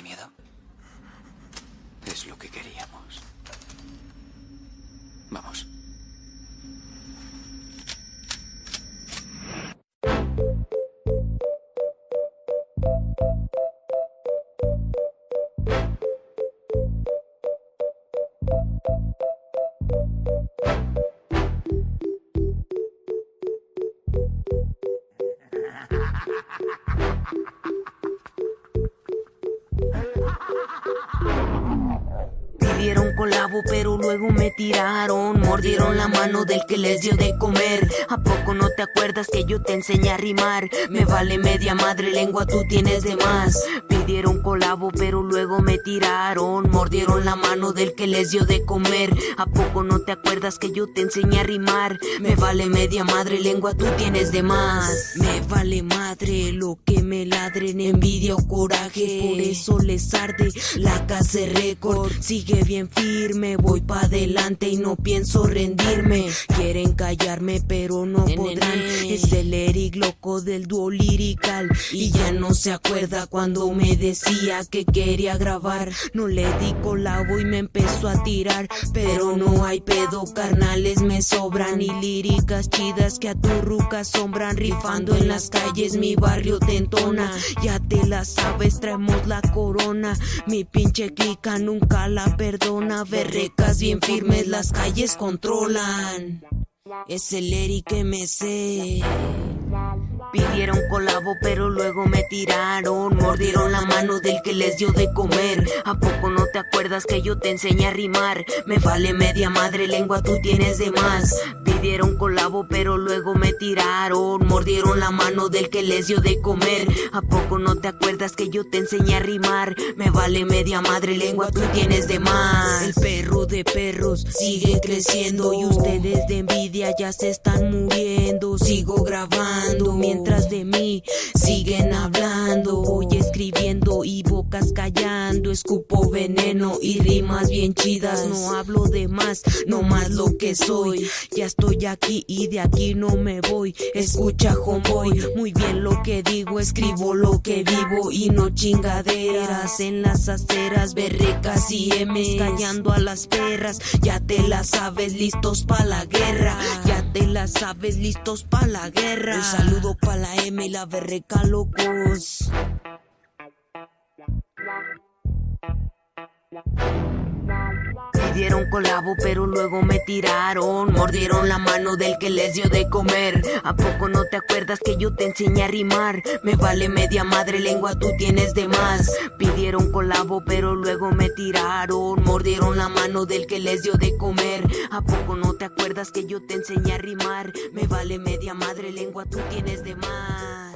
da miedo? Es lo que queríamos. Vamos. Pidieron colabo pero luego me tiraron, mordieron la mano del que les dio de comer. ¿A poco no te acuerdas que yo te enseñé a rimar? Me vale media madre lengua, tú tienes de más. Pidieron colabo pero luego me tiraron, mordieron la mano del que les dio de comer. ¿A poco no te acuerdas que yo te enseñé a rimar? Me vale media madre lengua, tú tienes de más. Me vale madre lo que me ladren, envidia o coraje, por eso les arde la casa de récord. Sigue bien firme, voy pa' adelante y no pienso rendirme. Quieren callarme pero no podrán. Es el Eric loco del dúo lirical y ya no se acuerda cuando me decía que quería grabar. No le di colabo y me empezó a tirar, pero no hay pedo, carnales me sobran y líricas chidas que a tu ruca asombran. Rifando en las calles, mi barrio te entona. Ya te la sabes, traemos la corona. Mi pinche clica nunca la perdona. Berrecas bien firmes, las calles controlan. Es el Eric MC. Pidieron colabo pero luego me tiraron, mordieron la mano del que les dio de comer. ¿A poco no te acuerdas que yo te enseñé a rimar? Me vale media madre lengua, tú tienes de más. Pidieron colabo pero luego me tiraron, mordieron la mano del que les dio de comer. ¿A poco no te acuerdas que yo te enseñé a rimar? Me vale media madre lengua, tú tienes de más. El perro de perros sigue creciendo y ustedes de envidia ya se están muriendo. Sigo grabando mientras de mí siguen hablando. Voy escribiendo y bocas callando. Escupo veneno y rimas bien chidas. No hablo de más, no más lo que soy. Ya estoy aquí y de aquí no me voy. Escucha homeboy, muy bien lo que digo. Escribo lo que vivo y no chingaderas. En las aceras, berrecas y M's, callando a las perras. Ya te la sabes, listos pa' la guerra. Ya te la sabes, listos pa' la guerra. Un saludo pa' la M y la berreca locos. Pidieron colabo pero luego me tiraron, mordieron la mano del que les dio de comer. ¿A poco no te acuerdas que yo te enseñé a rimar? Me vale media madre lengua, tú tienes de más. Pidieron colabo pero luego me tiraron, mordieron la mano del que les dio de comer. ¿A poco no te acuerdas que yo te enseñé a rimar? Me vale media madre lengua, tú tienes de más.